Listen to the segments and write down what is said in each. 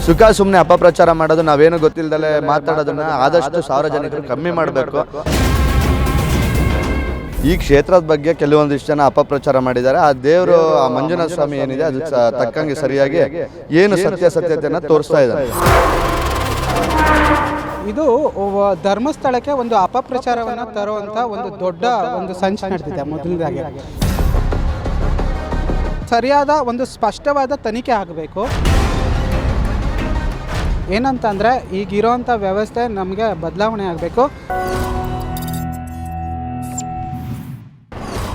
ಸುಖ ಸುಮ್ಮನೆ ಅಪಪ್ರಚಾರ ಮಾಡೋದು, ನಾವೇನು ಗೊತ್ತಿಲ್ಲದಲೇ ಮಾತಾಡೋದನ್ನ ಆದಷ್ಟು ಸಾರ್ವಜನಿಕರು ಕಮ್ಮಿ ಮಾಡಬೇಕು. ಈ ಕ್ಷೇತ್ರದ ಬಗ್ಗೆ ಕೆಲವೊಂದಿಷ್ಟು ಜನ ಅಪಪ್ರಚಾರ ಮಾಡಿದ್ದಾರೆ. ಆ ದೇವರು, ಆ ಮಂಜುನಾಥ ಸ್ವಾಮಿ ಏನಿದೆ ಅದಕ್ಕೆ ತಕ್ಕಂಗೆ ಸರಿಯಾಗಿ ಏನು ಸತ್ಯತೆಯನ್ನು ತೋರಿಸ್ತಾ ಇದ್ದಾರೆ. ಇದು ಧರ್ಮಸ್ಥಳಕ್ಕೆ ಒಂದು ಅಪಪ್ರಚಾರವನ್ನು ತರುವಂಥ ಒಂದು ದೊಡ್ಡ ಒಂದು ಸಂಚು ನಡೆದಿದೆ. ಮೊದಲನೇದಾಗಿ ಸರಿಯಾದ ಒಂದು ಸ್ಪಷ್ಟವಾದ ತನಿಖೆ ಆಗಬೇಕು. ಏನಂತಂದರೆ ಈಗಿರೋವಂಥ ವ್ಯವಸ್ಥೆ ನಮಗೆ ಬದಲಾವಣೆ ಆಗಬೇಕು.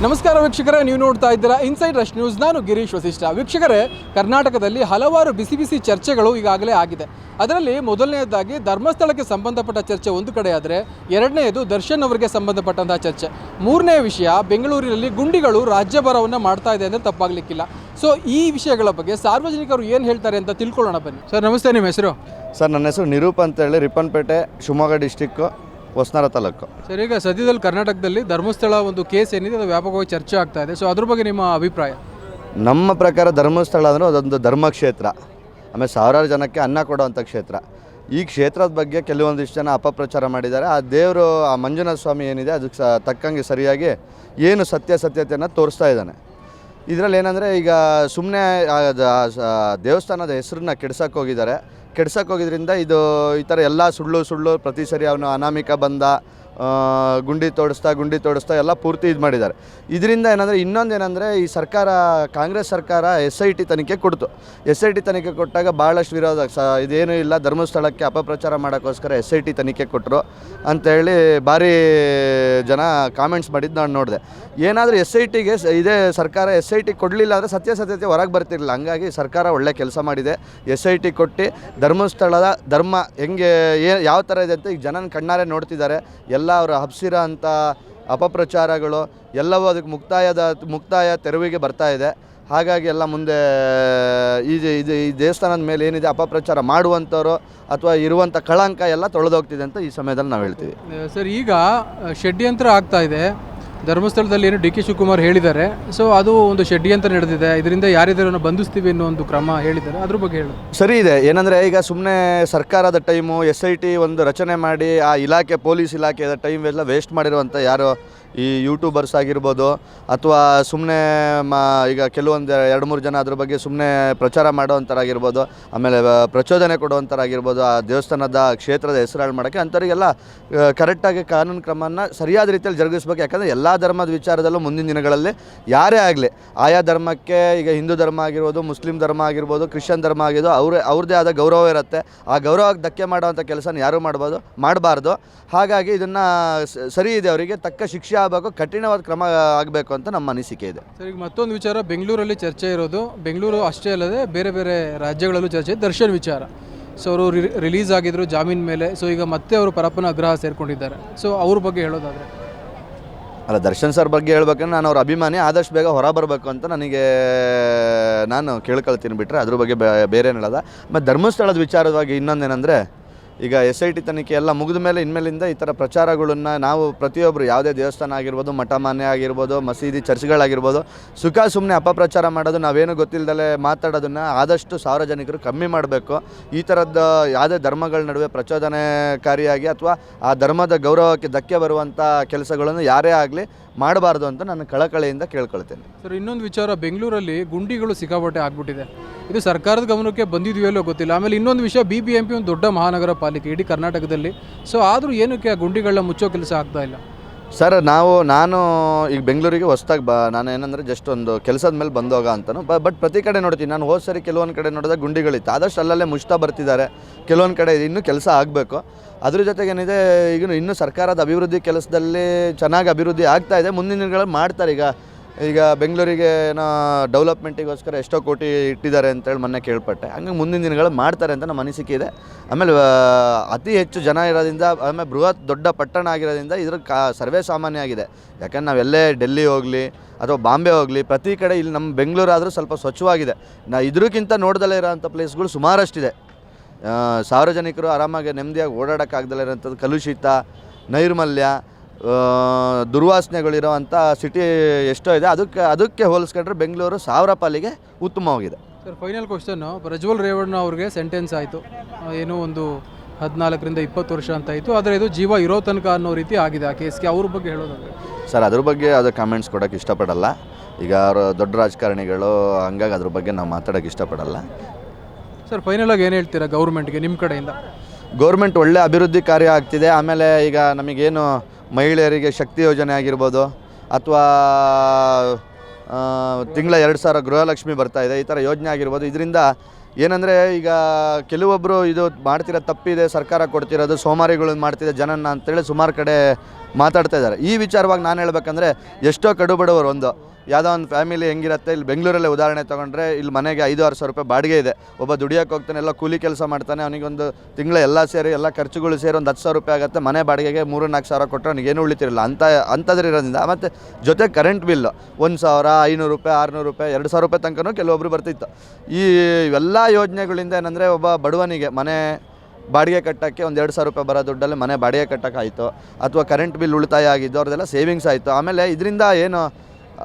ನಮಸ್ಕಾರ ವೀಕ್ಷಕರೇ, ನೀವು ನೋಡ್ತಾ ಇದ್ದೀರಾ ಇನ್ಸೈಡ್ ರಶ್ ನ್ಯೂಸ್. ನಾನು ಗಿರೀಶ್ ವಸಿಷ್ಠ. ವೀಕ್ಷಕರೇ, ಕರ್ನಾಟಕದಲ್ಲಿ ಹಲವಾರು ಬಿಸಿ ಚರ್ಚೆಗಳು ಈಗಾಗಲೇ ಆಗಿದೆ. ಅದರಲ್ಲಿ ಮೊದಲನೆಯದಾಗಿ ಧರ್ಮಸ್ಥಳಕ್ಕೆ ಸಂಬಂಧಪಟ್ಟ ಚರ್ಚೆ ಒಂದು ಕಡೆ ಆದರೆ, ಎರಡನೆಯದು ದರ್ಶನ್ ಅವರಿಗೆ ಸಂಬಂಧಪಟ್ಟಂತಹ ಚರ್ಚೆ. ಮೂರನೇ ವಿಷಯ, ಬೆಂಗಳೂರಿನಲ್ಲಿ ಗುಂಡಿಗಳು ರಾಜ್ಯಭಾರವನ್ನು ಮಾಡ್ತಾ ಇದೆ ಅಂದರೆ ತಪ್ಪಾಗಲಿಕ್ಕಿಲ್ಲ. ಸೊ ಈ ವಿಷಯಗಳ ಬಗ್ಗೆ ಸಾರ್ವಜನಿಕರು ಏನು ಹೇಳ್ತಾರೆ ಅಂತ ತಿಳ್ಕೊಳ್ಳೋಣ ಬನ್ನಿ. ಸರ್ ನಮಸ್ತೆ, ನಿಮ್ಮ ಹೆಸರು? ಸರ್, ನನ್ನ ಹೆಸರು ನಿರೂಪ್ ಅಂತೇಳಿ, ರಿಪ್ಪನ್ಪೇಟೆ, ಶಿವಮೊಗ್ಗ ಡಿಸ್ಟಿಕ್ಕು, ಹೊಸನಗರ ತಾಲೂಕು. ಸರ್, ಈಗ ಸದ್ಯದಲ್ಲಿ ಕರ್ನಾಟಕದಲ್ಲಿ ಧರ್ಮಸ್ಥಳ ಒಂದು ಕೇಸ್ ಏನಿದೆ ಅದು ವ್ಯಾಪಕವಾಗಿ ಚರ್ಚೆ ಆಗ್ತಾ ಇದೆ. ಸೊ ಅದ್ರ ಬಗ್ಗೆ ನಿಮ್ಮ ಅಭಿಪ್ರಾಯ? ನಮ್ಮ ಪ್ರಕಾರ ಧರ್ಮಸ್ಥಳ ಅಂದರೆ ಅದೊಂದು ಧರ್ಮಕ್ಷೇತ್ರ, ಆಮೇಲೆ ಸಾವಿರಾರು ಜನಕ್ಕೆ ಅನ್ನ ಕೊಡುವಂಥ ಕ್ಷೇತ್ರ. ಈ ಕ್ಷೇತ್ರದ ಬಗ್ಗೆ ಕೆಲವೊಂದಿಷ್ಟು ಜನ ಅಪಪ್ರಚಾರ ಮಾಡಿದ್ದಾರೆ. ಆ ದೇವರು, ಆ ಮಂಜುನಾಥ ಸ್ವಾಮಿ ಏನಿದೆ ಅದಕ್ಕೆ ತಕ್ಕಂಗೆ ಸರಿಯಾಗಿ ಏನು ಸತ್ಯತೆಯನ್ನು ತೋರಿಸ್ತಾ ಇದ್ದಾನೆ. ಇದರಲ್ಲಿ ಏನಂದರೆ, ಈಗ ಸುಮ್ಮನೆ ದೇವಸ್ಥಾನದ ಹೆಸರನ್ನ ಕೆಡ್ಸಕ್ಕೆ ಹೋಗಿದ್ರಿಂದ ಇದು ಈ ಥರ ಎಲ್ಲ ಸುಳ್ಳು ಪ್ರತಿ ಸರಿ ಅವನು ಅನಾಮಿಕ ಬಂದ, ಗುಂಡಿ ತೋಡಿಸ್ತಾ ಎಲ್ಲ ಪೂರ್ತಿ ಇದು ಮಾಡಿದ್ದಾರೆ. ಇದರಿಂದ ಏನಂದರೆ, ಇನ್ನೊಂದೇನೆಂದರೆ, ಈ ಸರ್ಕಾರ, ಕಾಂಗ್ರೆಸ್ ಸರ್ಕಾರ SIT ತನಿಖೆ ಕೊಡ್ತು. SIT ತನಿಖೆ ಕೊಟ್ಟಾಗ ಭಾಳಷ್ಟು ವಿರೋಧ, ಇದೇನೂ ಇಲ್ಲ, ಧರ್ಮಸ್ಥಳಕ್ಕೆ ಅಪಪ್ರಚಾರ ಮಾಡೋಕ್ಕೋಸ್ಕರ SIT ತನಿಖೆ ಕೊಟ್ಟರು ಅಂತೇಳಿ ಭಾರಿ ಜನ ಕಾಮೆಂಟ್ಸ್ ಮಾಡಿದ್ದು ನಾನು ನೋಡಿದೆ. ಏನಾದರೂ SITಗೆ ಇದೇ ಸರ್ಕಾರ SIT ಕೊಡಲಿಲ್ಲ ಅಂದರೆ ಸತ್ಯತೆ ಹೊರಗೆ ಬರ್ತಿರಲಿಲ್ಲ. ಹಂಗಾಗಿ ಸರ್ಕಾರ ಒಳ್ಳೆ ಕೆಲಸ ಮಾಡಿದೆ. SIT ಕೊಟ್ಟು ಧರ್ಮಸ್ಥಳದ ಧರ್ಮ ಹೆಂಗೆ ಯಾವ ಥರ ಇದೆ ಅಂತ ಈಗ ಜನನ ಕಣ್ಣಾರೆ ನೋಡ್ತಿದ್ದಾರೆ. ಎಲ್ಲ ಅವರು ಹಬ್ಸಿರೋ ಅಂಥ ಅಪಪ್ರಚಾರಗಳು ಎಲ್ಲವೂ ಅದಕ್ಕೆ ಮುಕ್ತಾಯ ತೆರವಿಗೆ ಬರ್ತಾ ಇದೆ. ಹಾಗಾಗಿ ಎಲ್ಲ ಮುಂದೆ ಈ ದೇವಸ್ಥಾನದ ಮೇಲೆ ಏನಿದೆ ಅಪಪ್ರಚಾರ ಮಾಡುವಂಥವ್ರು ಅಥವಾ ಇರುವಂಥ ಕಳಂಕ ಎಲ್ಲ ತೊಳೆದೋಗ್ತಿದೆ ಅಂತ ಈ ಸಮಯದಲ್ಲಿ ನಾವು ಹೇಳ್ತೀವಿ. ಸರ್, ಈಗ ಷಡ್ಯಂತ್ರ ಆಗ್ತಾ ಇದೆ ಧರ್ಮಸ್ಥಳದಲ್ಲಿ, ಏನು DK ಶಿವಕುಮಾರ್ ಹೇಳಿದ್ದಾರೆ. ಸೊ ಅದು ಒಂದು ಷಡ್ಯಂತ್ರ ನಡೆದಿದೆ, ಇದರಿಂದ ಯಾರಿದ್ದಾರನ್ನು ಬಂಧಿಸ್ತೀವಿ ಅನ್ನೋ ಒಂದು ಕ್ರಮ ಹೇಳಿದ್ದಾರೆ. ಅದ್ರ ಬಗ್ಗೆ ಹೇಳಿ. ಸರಿ ಇದೆ. ಏನಂದರೆ, ಈಗ ಸುಮ್ಮನೆ ಸರ್ಕಾರದ ಟೈಮು SIT ಒಂದು ರಚನೆ ಮಾಡಿ ಆ ಇಲಾಖೆ, ಪೊಲೀಸ್ ಇಲಾಖೆಯ ಟೈಮ್ ಎಲ್ಲ ವೇಸ್ಟ್ ಮಾಡಿರುವಂಥ ಯಾರು ಈ ಯೂಟ್ಯೂಬರ್ಸ್ ಆಗಿರ್ಬೋದು, ಅಥವಾ ಸುಮ್ಮನೆ ಈಗ ಕೆಲವೊಂದು 2-3 ಜನ ಅದ್ರ ಬಗ್ಗೆ ಸುಮ್ಮನೆ ಪ್ರಚಾರ ಮಾಡೋವಂಥರಾಗಿರ್ಬೋದು, ಆಮೇಲೆ ಪ್ರಚೋದನೆ ಕೊಡುವಂಥರಾಗಿರ್ಬೋದು, ಆ ದೇವಸ್ಥಾನದ ಕ್ಷೇತ್ರದ ಹೆಸರು ಮಾಡೋಕ್ಕೆ ಅಂಥವರಿಗೆಲ್ಲ ಕರೆಕ್ಟಾಗಿ ಕಾನೂನು ಕ್ರಮನ ಸರಿಯಾದ ರೀತಿಯಲ್ಲಿ ಜರುಗಿಸ್ಬೇಕು. ಯಾಕಂದರೆ ಎಲ್ಲ ಧರ್ಮದ ವಿಚಾರದಲ್ಲೂ ಮುಂದಿನ ದಿನಗಳಲ್ಲಿ ಯಾರೇ ಆಗಲಿ, ಆಯಾ ಧರ್ಮಕ್ಕೆ, ಈಗ ಹಿಂದೂ ಧರ್ಮ ಆಗಿರ್ಬೋದು, ಮುಸ್ಲಿಂ ಧರ್ಮ ಆಗಿರ್ಬೋದು, ಕ್ರಿಶ್ಚಿಯನ್ ಧರ್ಮ ಆಗಿರ್ಬೋದು, ಅವ್ರದ್ದೇ ಆದ ಗೌರವ ಇರುತ್ತೆ. ಆ ಗೌರವಕ್ಕೆ ಧಕ್ಕೆ ಮಾಡುವಂಥ ಕೆಲಸನ ಯಾರೂ ಮಾಡಬಾರ್ದು. ಹಾಗಾಗಿ ಇದನ್ನು ಸರಿ ಇದೆ, ಅವರಿಗೆ ತಕ್ಕ ಶಿಕ್ಷೆ ಆಗಬೇಕು, ಕಠಿಣವಾದ ಕ್ರಮ ಆಗಬೇಕು ಅಂತ ನಮ್ಮ ಅನಿಸಿಕೆ ಇದೆ. ಸರ್, ಈಗ ಮತ್ತೊಂದು ವಿಚಾರ, ಬೆಂಗಳೂರಲ್ಲಿ ಚರ್ಚೆ ಇರೋದು, ಬೆಂಗಳೂರು ಅಷ್ಟೇ ಅಲ್ಲದೆ ಬೇರೆ ರಾಜ್ಯಗಳಲ್ಲೂ ಚರ್ಚೆ, ದರ್ಶನ್ ವಿಚಾರ. ಸೊ ಅವರು ರಿಲೀಸ್ ಆಗಿದ್ರು ಜಾಮೀನ್ ಮೇಲೆ. ಸೊ ಈಗ ಮತ್ತೆ ಅವರು ಪರಪ್ಪನ ಆಗ್ರಹ ಸೇರ್ಕೊಂಡಿದ್ದಾರೆ. ಸೊ ಅವ್ರ ಬಗ್ಗೆ ಹೇಳೋದಾದರೆ? ಅಲ್ಲ, ದರ್ಶನ್ ಸರ್ ಬಗ್ಗೆ ಹೇಳ್ಬೇಕಂದ್ರೆ ನಾನು ಅವ್ರ ಅಭಿಮಾನಿ, ಆದಷ್ಟು ಬೇಗ ಹೊರ ಬರಬೇಕು ಅಂತ ನಾನು ಕೇಳ್ಕೊಳ್ತೀನಿ. ಬಿಟ್ಟರೆ ಅದ್ರ ಬಗ್ಗೆ ಬೇರೆ ಹೇಳೋದ. ಮತ್ತು ಧರ್ಮಸ್ಥಳದ ವಿಚಾರವಾಗಿ ಇನ್ನೊಂದೇನೆಂದರೆ, ಈಗ SIT ತನಿಖೆ ಎಲ್ಲ ಮುಗಿದ ಮೇಲೆ ಇನ್ಮೇಲಿಂದ ಈ ಥರ ಪ್ರಚಾರಗಳನ್ನು ನಾವು ಪ್ರತಿಯೊಬ್ಬರು, ಯಾವುದೇ ದೇವಸ್ಥಾನ ಆಗಿರ್ಬೋದು, ಮಠ ಮಾನ್ಯ ಆಗಿರ್ಬೋದು, ಮಸೀದಿ, ಚರ್ಚ್ಗಳಾಗಿರ್ಬೋದು, ಸುಮ್ಮನೆ ಅಪಪ್ರಚಾರ ಮಾಡೋದು, ನಾವೇನು ಗೊತ್ತಿಲ್ಲದಲೇ ಮಾತಾಡೋದನ್ನು ಆದಷ್ಟು ಸಾರ್ವಜನಿಕರು ಕಮ್ಮಿ ಮಾಡಬೇಕು. ಈ ಥರದ್ದು ಯಾವುದೇ ಧರ್ಮಗಳ ನಡುವೆ ಪ್ರಚೋದನೆಕಾರಿಯಾಗಿ ಅಥವಾ ಆ ಧರ್ಮದ ಗೌರವಕ್ಕೆ ಧಕ್ಕೆ ಬರುವಂಥ ಕೆಲಸಗಳನ್ನು ಯಾರೇ ಆಗಲಿ ಮಾಡಬಾರ್ದು ಅಂತ ನಾನು ಕಳಕಳಿಯಿಂದ ಕೇಳ್ಕೊಳ್ತೇನೆ. ಸರ್, ಇನ್ನೊಂದು ವಿಚಾರ, ಬೆಂಗಳೂರಲ್ಲಿ ಗುಂಡಿಗಳು ಸಿಕ್ಕಾಪಟ್ಟೆ ಆಗ್ಬಿಟ್ಟಿದೆ. ಇದು ಸರ್ಕಾರದ ಗಮನಕ್ಕೆ ಬಂದಿದೆಯಲ್ಲೋ ಗೊತ್ತಿಲ್ಲ. ಆಮೇಲೆ ಇನ್ನೊಂದು ವಿಷಯ, BBMP ಒಂದು ದೊಡ್ಡ ಮಹಾನಗರ ಪಾಲಿಕೆ ಇಡೀ ಕರ್ನಾಟಕದಲ್ಲಿ. ಸೊ ಆದರೂ ಏನಕ್ಕೆ ಆ ಗುಂಡಿಗಳನ್ನ ಮುಚ್ಚೋ ಕೆಲಸ ಆಗ್ತಾ ಇಲ್ಲ? ಸರ್, ನಾನು ಈಗ ಬೆಂಗಳೂರಿಗೆ ಹೊಸ್ದಾಗಿ ನಾನು ಏನಂದರೆ ಜಸ್ಟ್ ಒಂದು ಕೆಲಸದ ಮೇಲೆ ಬಂದೋಗ ಅಂತಲೂ ಬಟ್ ಪ್ರತಿ ಕಡೆ ನೋಡ್ತೀನಿ. ನಾನು ಹೋದ ಸರಿ ಕೆಲವೊಂದು ಕಡೆ ನೋಡಿದಾಗ ಗುಂಡಿಗಳಿತ್ತು, ಆದಷ್ಟು ಅಲ್ಲಲ್ಲೇ ಮುಚ್ತಾ ಬರ್ತಿದ್ದಾರೆ. ಕೆಲವೊಂದು ಕಡೆ ಇನ್ನೂ ಕೆಲಸ ಆಗಬೇಕು. ಅದ್ರ ಜೊತೆಗೇನಿದೆ, ಈಗ ಇನ್ನೂ ಸರ್ಕಾರದ ಅಭಿವೃದ್ಧಿ ಕೆಲಸದಲ್ಲಿ ಚೆನ್ನಾಗಿ ಅಭಿವೃದ್ಧಿ ಆಗ್ತಾಯಿದೆ. ಮುಂದಿನ ದಿನಗಳಲ್ಲಿ ಮಾಡ್ತಾರೆ. ಈಗ ಬೆಂಗಳೂರಿಗೆ ಏನೋ ಡೆವಲಪ್ಮೆಂಟಿಗೋಸ್ಕರ ಎಷ್ಟೋ ಕೋಟಿ ಇಟ್ಟಿದ್ದಾರೆ ಅಂತೇಳಿ ಮೊನ್ನೆ ಕೇಳ್ಪಟ್ಟೆ. ಹಂಗಾಗಿ ಮುಂದಿನ ದಿನಗಳು ಮಾಡ್ತಾರೆ ಅಂತ ನಮ್ಮ ಅನಿಸಿಕೆ ಇದೆ. ಆಮೇಲೆ ಅತಿ ಹೆಚ್ಚು ಜನ ಇರೋದ್ರಿಂದ, ಆಮೇಲೆ ಬೃಹತ್ ದೊಡ್ಡ ಪಟ್ಟಣ ಆಗಿರೋದ್ರಿಂದ ಇದ್ರ ಸರ್ವೇ ಸಾಮಾನ್ಯ ಆಗಿದೆ. ಯಾಕಂದ್ರೆ ನಾವೆಲ್ಲೇ ಡೆಲ್ಲಿ ಹೋಗಲಿ ಅಥವಾ ಬಾಂಬೆ ಹೋಗಲಿ, ಪ್ರತಿ ಕಡೆ ಇಲ್ಲಿ ನಮ್ಮ ಬೆಂಗಳೂರು ಆದರೂ ಸ್ವಲ್ಪ ಸ್ವಚ್ಛವಾಗಿದೆ. ಇದಕ್ಕಿಂತ ನೋಡ್ದಲೇ ಇರೋಂಥ ಪ್ಲೇಸ್ಗಳು ಸುಮಾರಷ್ಟಿದೆ. ಸಾರ್ವಜನಿಕರು ಆರಾಮಾಗಿ ನೆಮ್ಮದಿಯಾಗಿ ಓಡಾಡೋಕ್ಕಾಗ್ದಲೇ ಇರೋಂಥದ್ದು, ಕಲುಷಿತ, ನೈರ್ಮಲ್ಯ, ದುರ್ವಾಸನೆಗಳಿರೋವಂಥ ಸಿಟಿ ಎಷ್ಟೋ ಇದೆ. ಅದಕ್ಕೆ ಹೋಲಿಸ್ಕೊಂಡ್ರೆ ಬೆಂಗಳೂರು 1000 ಪಾಲಿಗೆ ಉತ್ತಮವಾಗಿದೆ. Sir final question, Prajwal Revanna ಅವ್ರಿಗೆ ಸೆಂಟೆನ್ಸ್ ಆಯಿತು, ಏನೋ ಒಂದು 14ರಿಂದ 20 ವರ್ಷ ಅಂತ ಆಯಿತು, ಆದರೆ ಇದು ಜೀವ ಇರೋ ತನಕ ಅನ್ನೋ ರೀತಿ ಆಗಿದೆ ಆ ಕೇಸ್ಗೆ. ಅವ್ರ ಬಗ್ಗೆ ಹೇಳೋದಾದ್ರೆ ಸರ್ ಅದ್ರ ಬಗ್ಗೆ ಅದು ಕಾಮೆಂಟ್ಸ್ ಕೊಡೋಕ್ಕೆ ಇಷ್ಟಪಡಲ್ಲ. ಈಗ ಅವರು ದೊಡ್ಡ ರಾಜಕಾರಣಿಗಳು, ಹಂಗಾಗಿ ಅದ್ರ ಬಗ್ಗೆ ನಾವು ಮಾತಾಡೋಕ್ಕೆ ಇಷ್ಟಪಡಲ್ಲ. ಸರ್ ಫೈನಲಾಗಿ ಏನು ಹೇಳ್ತೀರಾ ಗೌರ್ಮೆಂಟ್ಗೆ ನಿಮ್ಮ ಕಡೆಯಿಂದ? ಗೌರ್ಮೆಂಟ್ ಒಳ್ಳೆ ಅಭಿವೃದ್ಧಿ ಕಾರ್ಯ ಆಗ್ತಿದೆ. ಆಮೇಲೆ ಈಗ ನಮಗೇನು ಮಹಿಳೆಯರಿಗೆ ಶಕ್ತಿ ಯೋಜನೆ ಆಗಿರ್ಬೋದು, ಅಥವಾ ತಿಂಗಳ 2,000 ಗೃಹಲಕ್ಷ್ಮಿ ಬರ್ತಾ ಇದೆ, ಈ ಥರ ಯೋಜನೆ ಆಗಿರ್ಬೋದು. ಇದರಿಂದ ಏನಂದರೆ ಈಗ ಕೆಲವೊಬ್ಬರು ಇದು ಮಾಡ್ತಿರೋ ತಪ್ಪಿದೆ, ಸರ್ಕಾರ ಕೊಡ್ತಿರೋದು ಸೋಮಾರಿಗಳನ್ನ ಮಾಡ್ತಿದೆ ಜನನ ಅಂತೇಳಿ ಸುಮಾರು ಕಡೆ ಮಾತಾಡ್ತಾ ಇದ್ದಾರೆ. ಈ ವಿಚಾರವಾಗಿ ನಾನು ಹೇಳ್ಬೇಕಂದ್ರೆ, ಎಷ್ಟೋ ಕಡು ಬಡವರು, ಒಂದು ಯಾವುದೋ ಒಂದು ಫ್ಯಾಮಿಲಿ ಹೆಂಗಿರುತ್ತೆ, ಇಲ್ಲಿ ಬೆಂಗಳೂರಲ್ಲೇ ಉದಾಹರಣೆ ತೊಗೊಂಡ್ರೆ, ಇಲ್ಲಿ ಮನೆಗೆ 5,000-6,000 ರೂಪಾಯಿ ಬಾಡಿಗೆ ಇದೆ. ಒಬ್ಬ ದುಡಿಯೋಕೆ ಹೋಗ್ತಾನೆ, ಎಲ್ಲ ಕೂಲಿ ಕೆಲಸ ಮಾಡ್ತಾನೆ, ಅವನಿಗೊಂದು ತಿಂಗಳ ಎಲ್ಲ ಸೇರಿ ಎಲ್ಲ ಖರ್ಚುಗಳು ಸೇರಿ ಒಂದು 10,000 ರೂಪಾಯಿ ಆಗುತ್ತೆ. ಮನೆ ಬಾಡಿಗೆಗೆ 3-4 ಸಾವಿರ ಕೊಟ್ಟರೆ ಅವನಿಗೇನು ಉಳಿತಿರಲ್ಲ ಅಂಥದ್ರಿರೋದ್ರಿಂದ. ಮತ್ತು ಜೊತೆ ಕರೆಂಟ್ ಬಿಲ್ಲು 1,000, 500 ರೂಪಾಯಿ, 600 ರೂಪಾಯಿ, 2,000 ರೂಪಾಯಿ ತನಕನೂ ಕೆಲವೊಬ್ರು ಬರ್ತಿತ್ತು. ಈ ಎಲ್ಲ ಯೋಜನೆಗಳಿಂದ ಏನಂದರೆ, ಒಬ್ಬ ಬಡವನಿಗೆ ಮನೆ ಬಾಡಿಗೆ ಕಟ್ಟೋಕ್ಕೆ ಒಂದು 2,000 ರೂಪಾಯಿ ಬರೋ ದುಡ್ಡಲ್ಲಿ ಮನೆ ಬಾಡಿಗೆ ಕಟ್ಟೋಕ್ಕಾಯಿತು, ಅಥವಾ ಕರೆಂಟ್ ಬಿಲ್ ಉಳಿತಾಯ ಆಗಿದ್ದು, ಅವ್ರದ್ದೆಲ್ಲ ಸೇವಿಂಗ್ಸ್ ಆಯಿತು. ಆಮೇಲೆ ಇದರಿಂದ ಏನು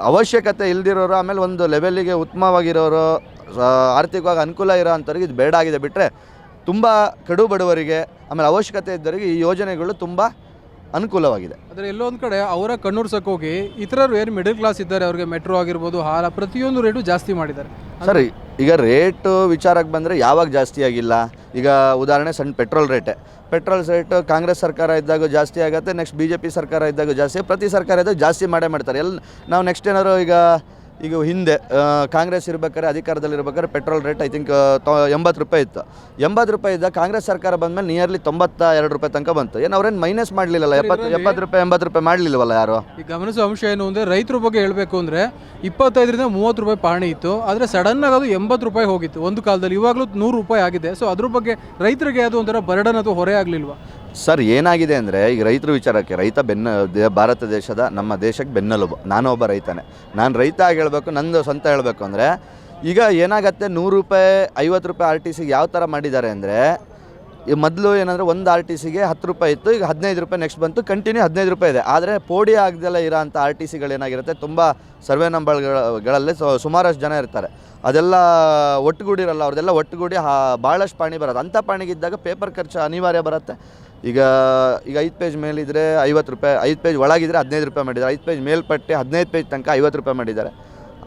ಅವಶ್ಯಕತೆ ಇಲ್ದಿರೋರು, ಆಮೇಲೆ ಒಂದು ಲೆವೆಲ್ಲಿಗೆ ಉತ್ತಮವಾಗಿರೋರು, ಆರ್ಥಿಕವಾಗಿ ಅನುಕೂಲ ಇರೋ ಅಂಥವ್ರಿಗೆ ಇದು ಬೇಡ ಆಗಿದೆ. ಬಿಟ್ಟರೆ ತುಂಬ ಕಡು ಬಡವರಿಗೆ, ಆಮೇಲೆ ಅವಶ್ಯಕತೆ ಇದ್ದವರಿಗೆ ಈ ಯೋಜನೆಗಳು ತುಂಬ ಅನುಕೂಲವಾಗಿದೆ. ಆದರೆ ಎಲ್ಲೋ ಒಂದು ಕಡೆ ಅವರ ಕಣ್ಣೂರ್ಸಕ್ಕೆ ಹೋಗಿ ಇತರರು ಏನು ಮಿಡಲ್ ಕ್ಲಾಸ್ ಇದ್ದಾರೆ, ಅವ್ರಿಗೆ ಮೆಟ್ರೋ ಆಗಿರ್ಬೋದು, ಹಾಲ, ಪ್ರತಿಯೊಂದು ರೇಟು ಜಾಸ್ತಿ ಮಾಡಿದ್ದಾರೆ. ಸರಿ, ಈಗ ರೇಟು ವಿಚಾರಕ್ಕೆ ಬಂದರೆ ಯಾವಾಗ ಜಾಸ್ತಿ ಆಗಿಲ್ಲ? ಈಗ ಉದಾಹರಣೆ ಸಣ್ಣ ಪೆಟ್ರೋಲ್ ರೇಟು ಕಾಂಗ್ರೆಸ್ ಸರ್ಕಾರ ಇದ್ದಾಗ ಜಾಸ್ತಿ ಆಗುತ್ತೆ, ನೆಕ್ಸ್ಟ್ BJP ಸರ್ಕಾರ ಇದ್ದಾಗ ಜಾಸ್ತಿ, ಪ್ರತಿ ಸರ್ಕಾರ ಇದ್ದಾಗ ಜಾಸ್ತಿ ಮಾಡ್ತಾರೆ. ನಾವು ನೆಕ್ಸ್ಟ್ ಏನಾದ್ರು ಈಗ ಹಿಂದೆ ಕಾಂಗ್ರೆಸ್ ಇರ್ಬೇಕಾದ್ರೆ, ಅಧಿಕಾರದಲ್ಲಿ ಇರ್ಬೇಕಾದ್ರೆ ಪೆಟ್ರೋಲ್ ರೇಟ್ ಐ ಥಿಂಕ್ 80 ರೂಪಾಯಿ ಇತ್ತು. 80 ರೂಪಾಯಿ ಇದ್ದ ಕಾಂಗ್ರೆಸ್ ಸರ್ಕಾರ ಬಂದಮೇಲೆ ನಿಯರ್ಲಿ 92 ರೂಪಾಯಿ ತನಕ ಬಂತು. ಏನು ಅವ್ರೇನು ಮೈನಸ್ ಮಾಡಲಿಲ್ಲಲ್ಲ, 70 ರೂಪಾಯಿ 80 ರೂಪಾಯಿ ಮಾಡಲಿಲ್ಲವಲ್ಲ ಯಾರು? ಈ ಗಮನಿಸೋ ಅಂಶ ಏನು ಅಂದರೆ, ರೈತರ ಬಗ್ಗೆ ಹೇಳಬೇಕು ಅಂದರೆ 25ರಿಂದ 30 ರೂಪಾಯಿ ಪಹಣಿ ಇತ್ತು, ಆದರೆ ಸಡನ್ನಾಗಿ ಅದು 80 ರೂಪಾಯಿ ಹೋಗಿತ್ತು ಒಂದು ಕಾಲದಲ್ಲಿ. ಇವಾಗಲೂ 100 ರೂಪಾಯಿ ಆಗಿದೆ. ಸೊ ಅದ್ರ ಬಗ್ಗೆ ರೈತರಿಗೆ ಅದು ಒಂಥರ ಬರ್ಡನ್ ಅಥವಾ ಹೊರೆ ಆಗಲಿಲ್ವಾ? ಸರ್ ಏನಾಗಿದೆ ಅಂದರೆ, ಈಗ ರೈತರ ವಿಚಾರಕ್ಕೆ, ರೈತ ಭಾರತ ದೇಶದ, ನಮ್ಮ ದೇಶಕ್ಕೆ ಬೆನ್ನೆಲುಬು. ನಾನು ಒಬ್ಬ ರೈತನೇ. ನಾನು ರೈತ ಆಗಿ ಹೇಳಬೇಕು, ನಂದು ಸ್ವಂತ ಹೇಳಬೇಕು ಅಂದರೆ, ಈಗ ಏನಾಗುತ್ತೆ, 100 ರೂಪಾಯಿ 50 ರೂಪಾಯಿ RTCಗೆ ಯಾವ ಥರ ಮಾಡಿದ್ದಾರೆ ಅಂದರೆ, ಈ ಮೊದಲು ಏನಂದರೆ ಒಂದು RTCಗೆ 10 ರೂಪಾಯಿ ಇತ್ತು, ಈಗ 15 ರೂಪಾಯಿ ನೆಕ್ಸ್ಟ್ ಬಂತು, ಕಂಟಿನ್ಯೂ 15 ರೂಪಾಯಿ ಇದೆ. ಆದರೆ ಪೋಡಿ ಆಗದೆಲ್ಲ ಇರೋ ಅಂಥ RTCಗಳೇನಾಗಿರುತ್ತೆ, ತುಂಬ ಸರ್ವೆ ನಂಬರ್ಗಳಲ್ಲಿ ಸುಮಾರಷ್ಟು ಜನ ಇರ್ತಾರೆ, ಅದೆಲ್ಲ ಒಟ್ಟುಗೂಡಿರಲ್ಲ. ಅವ್ರದ್ದೆಲ್ಲ ಒಟ್ಟುಗೂಡಿ ಭಾಳಷ್ಟು ಪಾಣಿ ಬರೋದು. ಅಂಥ ಪಾಣಿಗಿದ್ದಾಗ ಪೇಪರ್ ಖರ್ಚು ಅನಿವಾರ್ಯ ಬರುತ್ತೆ. ಈಗ 5 ಪೇಜ್ ಮೇಲಿದ್ದರೆ 50 ರೂಪಾಯಿ, 5 ಪೇಜ್ ಒಳಗಿದ್ರೆ 15 ರೂಪಾಯಿ ಮಾಡಿದ್ದಾರೆ, 5 ಪೇಜ್ ಮೇಲ್ಪಟ್ಟೆ 15 ಪೇಜ್ ತನಕ 50 ರೂಪಾಯಿ ಮಾಡಿದ್ದಾರೆ.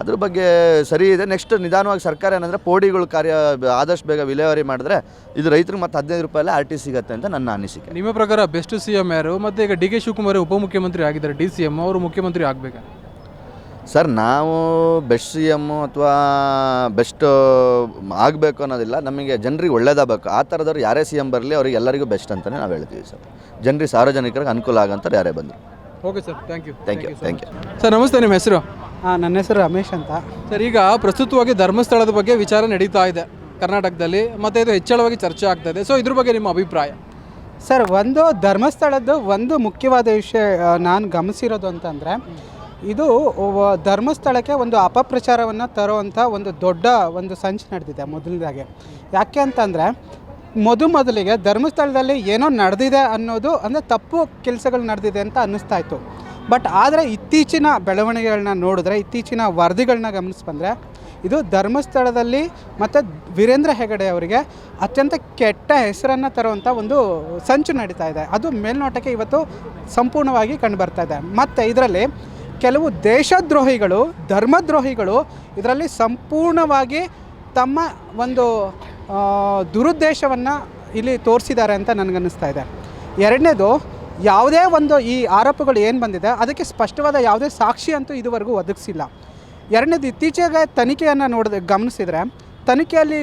ಅದ್ರ ಬಗ್ಗೆ ಸರಿ ಇದೆ. ನೆಕ್ಸ್ಟ್ ನಿಧಾನವಾಗಿ ಸರ್ಕಾರ ಏನಂದರೆ, ಪೋಡಿಗಳು ಕಾರ್ಯ ಆದಷ್ಟು ಬೇಗ ವಿಲೇವಾರಿ ಮಾಡಿದ್ರೆ ಇದು ರೈತರಿಗೆ ಮತ್ತೆ 15 ರೂಪಾಯಲ್ಲೇ RT ಸಿಗುತ್ತೆ ಅಂತ ನನ್ನ ಅನಿಸಿಕೆ. ನಿಮ್ಮ ಪ್ರಕಾರ ಬೆಸ್ಟ್ CM ಯಾರು? ಮತ್ತು ಈಗ DK ಶಿವಕುಮಾರ್ ಉಪಮುಖ್ಯಮಂತ್ರಿ ಆಗಿದ್ದಾರೆ, DCM, ಅವರು ಮುಖ್ಯಮಂತ್ರಿ ಆಗಬೇಕಾ? ಸರ್ ನಾವು ಬೆಸ್ಟ್ CM ಅಥವಾ ಬೆಸ್ಟ್ ಆಗಬೇಕು ಅನ್ನೋದಿಲ್ಲ, ನಮಗೆ ಜನರಿಗೆ ಒಳ್ಳೇದಾಗಬೇಕು. ಆ ಥರದವ್ರು ಯಾರೇ CM ಬರಲಿ ಅವ್ರಿಗೆ ಎಲ್ಲರಿಗೂ ಬೆಸ್ಟ್ ಅಂತಲೇ ನಾವು ಹೇಳ್ತೀವಿ ಸರ್. ಜನರಿಗೆ, ಸಾರ್ವಜನಿಕರಿಗೆ ಅನುಕೂಲ ಆಗೋಂಥವ್ರು ಯಾರೇ ಬಂದರು. Okay sir, thank you. Sir ನಮಸ್ತೆ, ನಿಮ್ಮ ಹೆಸರು? ನನ್ನ ಹೆಸರು ರಮೇಶ್ ಅಂತ. ಸರ್ ಈಗ ಪ್ರಸ್ತುತವಾಗಿ ಧರ್ಮಸ್ಥಳದ ಬಗ್ಗೆ ವಿಚಾರ ನಡೀತಾ ಇದೆ ಕರ್ನಾಟಕದಲ್ಲಿ, ಮತ್ತು ಇದು ಹೆಚ್ಚಳವಾಗಿ ಚರ್ಚೆ ಆಗ್ತಾ ಇದೆ. ಸೊ ಇದ್ರ ಬಗ್ಗೆ ನಿಮ್ಮ ಅಭಿಪ್ರಾಯ? ಸರ್, ಧರ್ಮಸ್ಥಳದ್ದು ಒಂದು ಮುಖ್ಯವಾದ ವಿಷಯ ನಾನು ಗಮನಿಸಿರೋದು ಅಂತಂದರೆ, ಇದು ಧರ್ಮಸ್ಥಳಕ್ಕೆ ಒಂದು ಅಪಪ್ರಚಾರವನ್ನು ತರುವಂಥ ಒಂದು ದೊಡ್ಡ ಸಂಚು ನಡೆದಿದೆ ಮೊದಲನೇದಾಗಿ. ಯಾಕೆ ಅಂತಂದರೆ, ಮೊದಲಿಗೆ ಧರ್ಮಸ್ಥಳದಲ್ಲಿ ಏನೋ ನಡೆದಿದೆ ಅನ್ನೋದು, ಅಂದರೆ ತಪ್ಪು ಕೆಲಸಗಳು ನಡೆದಿದೆ ಅಂತ ಅನ್ನಿಸ್ತಾ ಇತ್ತು. ಬಟ್ ಆದರೆ ಇತ್ತೀಚಿನ ಬೆಳವಣಿಗೆಗಳನ್ನ ನೋಡಿದ್ರೆ, ಇತ್ತೀಚಿನ ವರದಿಗಳನ್ನ ಗಮನಿಸ್ಬಂದರೆ, ಇದು ಧರ್ಮಸ್ಥಳದಲ್ಲಿ ಮತ್ತು ವೀರೇಂದ್ರ ಹೆಗಡೆ ಅವರಿಗೆ ಅತ್ಯಂತ ಕೆಟ್ಟ ಹೆಸರನ್ನು ತರುವಂಥ ಒಂದು ಸಂಚು ನಡೀತಾ ಇದೆ. ಅದು ಮೇಲ್ನೋಟಕ್ಕೆ ಇವತ್ತು ಸಂಪೂರ್ಣವಾಗಿ ಕಂಡುಬರ್ತಾ ಇದೆ. ಮತ್ತು ಇದರಲ್ಲಿ ಕೆಲವು ದೇಶದ್ರೋಹಿಗಳು, ಧರ್ಮದ್ರೋಹಿಗಳು ಇದರಲ್ಲಿ ಸಂಪೂರ್ಣವಾಗಿ ತಮ್ಮ ಒಂದು ದುರುದ್ದೇಶವನ್ನು ಇಲ್ಲಿ ತೋರಿಸಿದ್ದಾರೆ ಅಂತ ನನಗನ್ನಿಸ್ತಾ ಇದೆ. ಎರಡನೇದು, ಯಾವುದೇ ಒಂದು ಈ ಆರೋಪಗಳು ಏನು ಬಂದಿದೆ ಅದಕ್ಕೆ ಸ್ಪಷ್ಟವಾದ ಯಾವುದೇ ಸಾಕ್ಷಿ ಅಂತೂ ಇದುವರೆಗೂ ಒದಗಿಸಿಲ್ಲ. ಎರಡನೇದು, ಇತ್ತೀಚೆಗೆ ತನಿಖೆಯನ್ನು ಗಮನಿಸಿದರೆ, ತನಿಖೆಯಲ್ಲಿ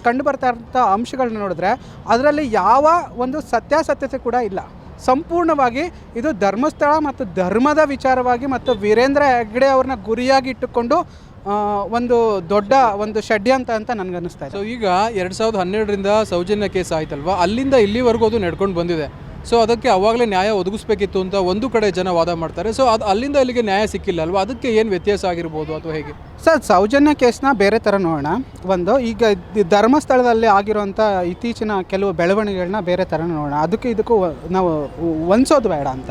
ಕಂಡು ಬರ್ತಾ ಇರೋಂಥ ಅಂಶಗಳನ್ನ ನೋಡಿದ್ರೆ ಅದರಲ್ಲಿ ಯಾವ ಒಂದು ಸತ್ಯಾಸತ್ಯತೆ ಕೂಡ ಇಲ್ಲ. ಸಂಪೂರ್ಣವಾಗಿ ಇದು ಧರ್ಮಸ್ಥಳ ಮತ್ತು ಧರ್ಮದ ವಿಚಾರವಾಗಿ ಮತ್ತು ವೀರೇಂದ್ರ ಹೆಗ್ಗಡೆ ಅವ್ರನ್ನ ಗುರಿಯಾಗಿ ಇಟ್ಟುಕೊಂಡು ಒಂದು ದೊಡ್ಡ ಷಡ್ಯಂತ್ರ ಅಂತ ನನಗನ್ನಿಸ್ತಾ ಇದೆ. ಸೊ ಈಗ 2012ರಿಂದ ಸೌಜನ್ಯ ಕೇಸ್ ಆಯ್ತಲ್ವಾ, ಅಲ್ಲಿಂದ ಇಲ್ಲಿವರೆಗೂ ಅದು ನಡ್ಕೊಂಡು ಬಂದಿದೆ. ಸೊ ಅದಕ್ಕೆ ಅವಾಗಲೇ ನ್ಯಾಯ ಒದಗಿಸ್ಬೇಕಿತ್ತು ಅಂತ ಒಂದು ಕಡೆ ಜನ ವಾದ ಮಾಡ್ತಾರೆ. ಸೊ ಅದು ಅಲ್ಲಿಂದ ಇಲ್ಲಿಗೆ ನ್ಯಾಯ ಸಿಕ್ಕಿಲ್ಲ ಅಲ್ವಾ, ಅದಕ್ಕೆ ಏನು ವ್ಯತ್ಯಾಸ ಆಗಿರ್ಬೋದು ಅಥವಾ ಹೇಗೆ? ಸರ್, ಸೌಜನ್ಯ ಕೇಸ್ನ ಬೇರೆ ಥರ ನೋಡೋಣ. ಈಗ ಧರ್ಮಸ್ಥಳದಲ್ಲಿ ಆಗಿರುವಂಥ ಇತ್ತೀಚಿನ ಕೆಲವು ಬೆಳವಣಿಗೆಗಳನ್ನ ಬೇರೆ ಥರ ನೋಡೋಣ. ಇದಕ್ಕೂ ನಾವು ಹೊಂದಿಸೋದು ಬೇಡ ಅಂತ.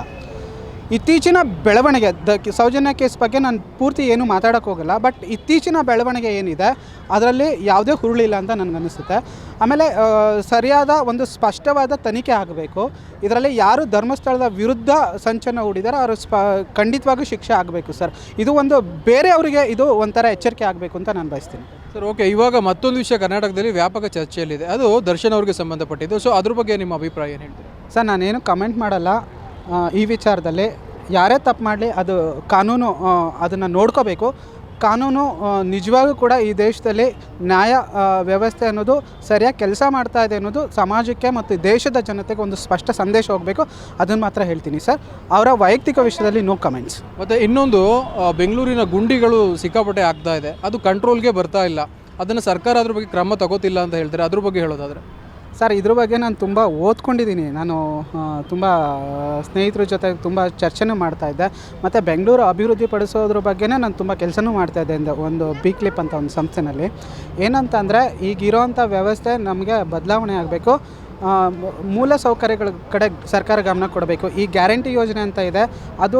ಇತ್ತೀಚಿನ ಬೆಳವಣಿಗೆ ಸೌಜನ್ಯ ಕೇಸ್ ಬಗ್ಗೆ ನಾನು ಪೂರ್ತಿ ಏನು ಮಾತಾಡೋಕ್ಕೆ ಹೋಗಲ್ಲ, ಬಟ್ ಇತ್ತೀಚಿನ ಬೆಳವಣಿಗೆ ಏನಿದೆ ಅದರಲ್ಲಿ ಯಾವುದೇ ಹುರುಳಿಲ್ಲ ಅಂತ ನನಗನ್ನಿಸುತ್ತೆ. ಆಮೇಲೆ ಸರಿಯಾದ ಒಂದು ಸ್ಪಷ್ಟವಾದ ತನಿಖೆ ಆಗಬೇಕು. ಇದರಲ್ಲಿ ಯಾರು ಧರ್ಮಸ್ಥಳದ ವಿರುದ್ಧ ಸಂಚನ್ನು ಹೂಡಿದ್ದಾರೆ ಅವರು ಖಂಡಿತವಾಗೂ ಶಿಕ್ಷೆ ಆಗಬೇಕು ಸರ್. ಇದು ಒಂದು ಬೇರೆಯವರಿಗೆ ಇದು ಒಂಥರ ಎಚ್ಚರಿಕೆ ಆಗಬೇಕು ಅಂತ ನಾನು ಬಯಸ್ತೀನಿ ಸರ್. ಓಕೆ, ಇವಾಗ ಮತ್ತೊಂದು ವಿಷಯ ಕರ್ನಾಟಕದಲ್ಲಿ ವ್ಯಾಪಕ ಚರ್ಚೆಯಲ್ಲಿದೆ, ಅದು ದರ್ಶನ್ ಅವ್ರಿಗೆ ಸಂಬಂಧಪಟ್ಟಿದ್ದು. ಸೊ ಅದ್ರ ಬಗ್ಗೆ ನಿಮ್ಮ ಅಭಿಪ್ರಾಯ ಏನು ಹೇಳ್ತೀರಿ? ಸರ್, ನಾನೇನು ಕಮೆಂಟ್ ಮಾಡಲ್ಲ ಈ ವಿಚಾರದಲ್ಲಿ. ಯಾರೇ ತಪ್ಪು ಮಾಡಲಿ ಅದು ಕಾನೂನು ಅದನ್ನು ನೋಡ್ಕೋಬೇಕು. ಕಾನೂನು ನಿಜವಾಗೂ ಕೂಡ ಈ ದೇಶದಲ್ಲಿ ನ್ಯಾಯ ವ್ಯವಸ್ಥೆ ಅನ್ನೋದು ಸರಿಯಾಗಿ ಕೆಲಸ ಮಾಡ್ತಾ ಇದೆ ಅನ್ನೋದು ಸಮಾಜಕ್ಕೆ ಮತ್ತು ದೇಶದ ಜನತೆಗೆ ಒಂದು ಸ್ಪಷ್ಟ ಸಂದೇಶ ಹೋಗಬೇಕು. ಅದನ್ನು ಮಾತ್ರ ಹೇಳ್ತೀನಿ ಸರ್. ಅವರ ವೈಯಕ್ತಿಕ ವಿಷಯದಲ್ಲಿ ನೋ ಕಮೆಂಟ್ಸ್. ಮತ್ತು ಇನ್ನೊಂದು, ಬೆಂಗಳೂರಿನ ಗುಂಡಿಗಳು ಸಿಕ್ಕಾಪಟ್ಟೆ ಆಗ್ತಾ ಇದೆ, ಅದು ಕಂಟ್ರೋಲ್ಗೆ ಬರ್ತಾ ಇಲ್ಲ. ಅದನ್ನು ಸರ್ಕಾರ ಅದ್ರ ಬಗ್ಗೆ ಕ್ರಮ ತಗೋತಿಲ್ಲ ಅಂತ ಹೇಳ್ತಾರೆ. ಅದ್ರ ಬಗ್ಗೆ ಹೇಳೋದಾದರೆ ಸರ್, ಇದ್ರ ಬಗ್ಗೆ ನಾನು ತುಂಬ ಓದ್ಕೊಂಡಿದ್ದೀನಿ. ನಾನು ತುಂಬ ಸ್ನೇಹಿತರ ಜೊತೆ ತುಂಬ ಚರ್ಚೆನೂ ಮಾಡ್ತಾಯಿದ್ದೆ. ಮತ್ತು ಬೆಂಗಳೂರು ಅಭಿವೃದ್ಧಿ ಪಡಿಸೋದ್ರ ಬಗ್ಗೆನೇ ನಾನು ತುಂಬ ಕೆಲಸನೂ ಮಾಡ್ತಾಯಿದ್ದೆ. ಒಂದು ಬಿ ಕ್ಲಿಪ್ ಅಂತ ಒಂದು ಸಂಸ್ಥೆನಲ್ಲಿ. ಏನಂತಂದರೆ ಈಗಿರೋವಂಥ ವ್ಯವಸ್ಥೆ ನಮಗೆ ಬದಲಾವಣೆ ಆಗಬೇಕು. ಮೂಲ ಸೌಕರ್ಯಗಳ ಕಡೆ ಸರ್ಕಾರ ಗಮನ ಕೊಡಬೇಕು. ಈ ಗ್ಯಾರಂಟಿ ಯೋಜನೆ ಅಂತ ಇದೆ, ಅದು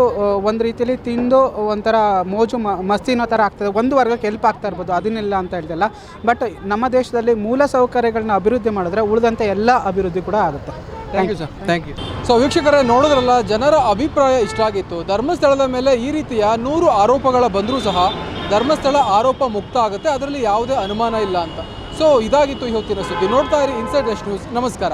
ಒಂದು ರೀತಿಯಲ್ಲಿ ತಿಂದು ಒಂಥರ ಮೋಜು ಮಸ್ತಿನೋ ಥರ ಆಗ್ತದೆ. ಒಂದು ವರ್ಗಕ್ಕೆ ಹೆಲ್ಪ್ ಆಗ್ತಾ ಇರ್ಬೋದು, ಅದನ್ನೆಲ್ಲ ಅಂತ ಹೇಳ್ತಿಲ್ಲ. ಬಟ್ ನಮ್ಮ ದೇಶದಲ್ಲಿ ಮೂಲ ಸೌಕರ್ಯಗಳನ್ನ ಅಭಿವೃದ್ಧಿ ಮಾಡಿದ್ರೆ ಉಳಿದಂಥ ಎಲ್ಲ ಅಭಿವೃದ್ಧಿ ಕೂಡ ಆಗುತ್ತೆ. Thank you sir, thank you. So ವೀಕ್ಷಕರೇ, ನೋಡಿದ್ರಲ್ಲ, ಜನರ ಅಭಿಪ್ರಾಯ ಇಷ್ಟ ಆಗಿತ್ತು. ಧರ್ಮಸ್ಥಳದ ಮೇಲೆ ಈ ರೀತಿಯ 100 ಆರೋಪಗಳ ಬಂದರೂ ಸಹ ಧರ್ಮಸ್ಥಳ ಆರೋಪ ಮುಕ್ತ ಆಗುತ್ತೆ, ಅದರಲ್ಲಿ ಯಾವುದೇ ಅನುಮಾನ ಇಲ್ಲ ಅಂತ. ಸೊ ಇದಾಗಿತ್ತು ಇವತ್ತಿನ ಸುದ್ದಿ. ನೋಡ್ತಾ ಇರಿ ಇನ್ಸೈಡ್ ರಶ್ ನ್ಯೂಸ್. ನಮಸ್ಕಾರ.